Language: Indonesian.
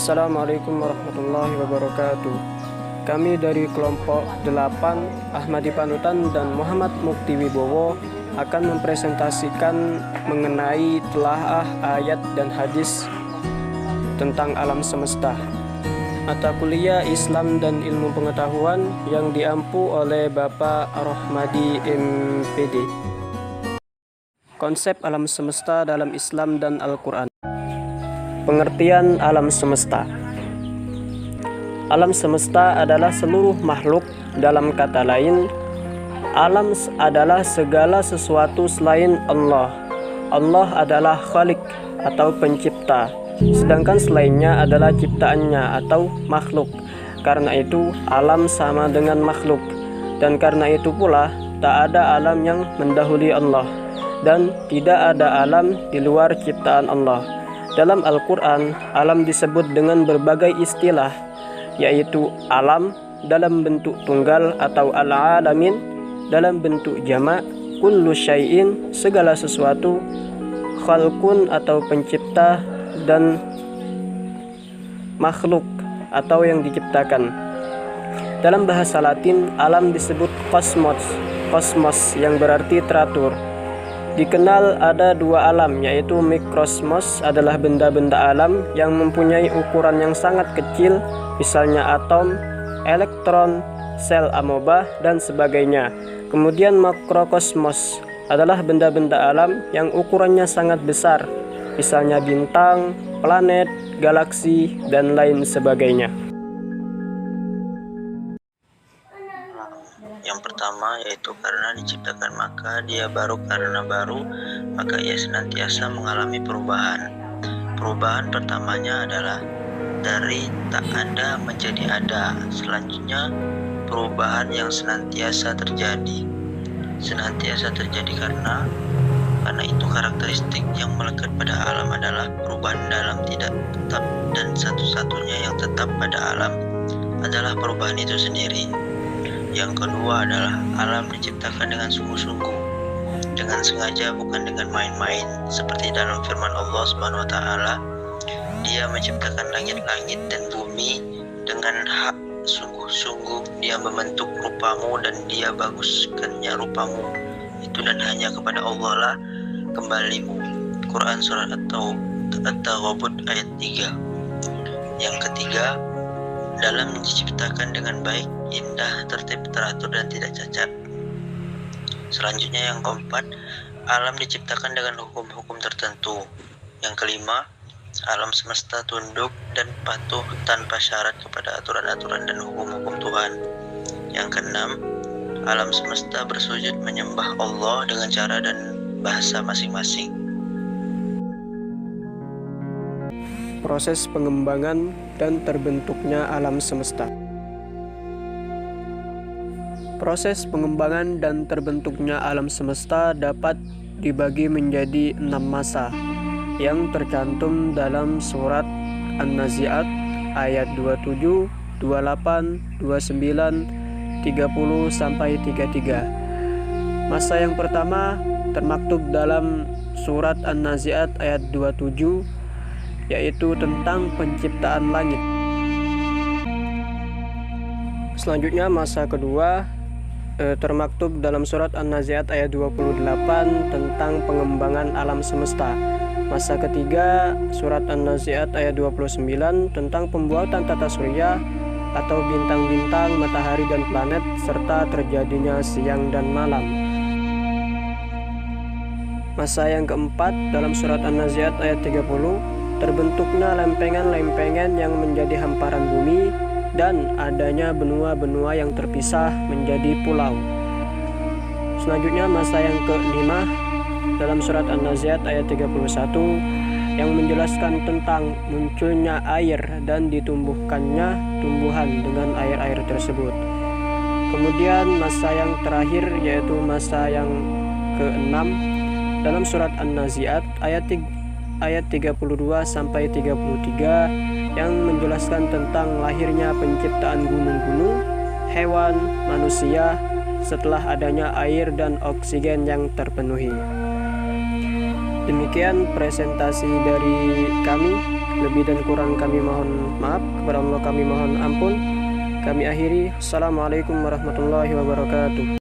Assalamualaikum warahmatullahi wabarakatuh. Kami dari kelompok 8 Ahmadi Panutan dan Muhammad Mukti Wibowo akan mempresentasikan mengenai telaah ayat dan hadis tentang alam semesta. Mata kuliah Islam dan Ilmu Pengetahuan yang diampu oleh Bapak Rohmadi MPD. Konsep alam semesta dalam Islam dan Al-Quran. Pengertian alam semesta. Alam semesta adalah seluruh makhluk. Dalam kata lain, alam adalah segala sesuatu selain Allah. Allah adalah Khalik atau pencipta, sedangkan selainnya adalah ciptaannya atau makhluk. Karena itu alam sama dengan makhluk, dan karena itu pula tak ada alam yang mendahului Allah, dan tidak ada alam di luar ciptaan Allah. Dalam Al-Quran, alam disebut dengan berbagai istilah, yaitu alam dalam bentuk tunggal atau al-alamin dalam bentuk jamak, kullu syai'in segala sesuatu, khalqun atau pencipta, dan makhluk atau yang diciptakan. Dalam bahasa Latin, alam disebut kosmos yang berarti teratur. Dikenal ada dua alam, yaitu mikrosmos adalah benda-benda alam yang mempunyai ukuran yang sangat kecil, misalnya atom, elektron, sel amoeba, dan sebagainya. Kemudian makrokosmos adalah benda-benda alam yang ukurannya sangat besar, misalnya bintang, planet, galaksi, dan lain sebagainya. Yang pertama yaitu karena diciptakan maka dia baru, karena baru maka ia senantiasa mengalami perubahan. Perubahan pertamanya adalah dari tak ada menjadi ada. Selanjutnya perubahan yang senantiasa terjadi. Senantiasa terjadi karena itu karakteristik yang melekat pada alam adalah perubahan dalam tidak tetap, dan satu-satunya yang tetap pada alam adalah perubahan itu sendiri. Yang kedua adalah alam diciptakan dengan sungguh-sungguh, dengan sengaja, bukan dengan main-main, seperti dalam firman Allah Subhanahu wa taala, Dia menciptakan langit-langit dan bumi dengan hak sungguh-sungguh. Dia membentuk rupamu dan Dia baguskannya rupamu itu, dan hanya kepada Allah lah kembalimu. Quran surat At-Taghabun ayat 3. Yang ketiga, dalam diciptakan dengan baik, indah, tertib, teratur, dan tidak cacat. Selanjutnya yang keempat, alam diciptakan dengan hukum-hukum tertentu. Yang kelima, alam semesta tunduk dan patuh tanpa syarat kepada aturan-aturan dan hukum-hukum Tuhan. Yang keenam, alam semesta bersujud menyembah Allah dengan cara dan bahasa masing-masing. Proses pengembangan dan terbentuknya alam semesta. Proses pengembangan dan terbentuknya alam semesta dapat dibagi menjadi 6 masa yang tercantum dalam surat An-Nazi'at ayat 27, 28, 29, 30 sampai 33. Masa yang pertama termaktub dalam surat An-Nazi'at ayat 27, yaitu tentang penciptaan langit. Selanjutnya masa kedua termaktub dalam surat An-Nazi'at ayat 28 tentang pengembangan alam semesta. Masa ketiga surat An-Nazi'at ayat 29 tentang pembuatan tata surya atau bintang-bintang, matahari dan planet, serta terjadinya siang dan malam. Masa yang keempat dalam surat An-Nazi'at ayat 30, terbentuknya lempengan-lempengan yang menjadi hamparan bumi dan adanya benua-benua yang terpisah menjadi pulau. Selanjutnya masa yang kelima dalam surat An-Nazi'at ayat 31 yang menjelaskan tentang munculnya air dan ditumbuhkannya tumbuhan dengan air-air tersebut. Kemudian masa yang terakhir yaitu masa yang keenam dalam surat An-Nazi'at ayat 32 sampai 33 yang menjelaskan tentang lahirnya penciptaan gunung-gunung, hewan, manusia setelah adanya air dan oksigen yang terpenuhi. Demikian presentasi dari kami. Lebih dan kurang kami mohon maaf, kepada Allah kami mohon ampun. Kami akhiri. Assalamualaikum warahmatullahi wabarakatuh.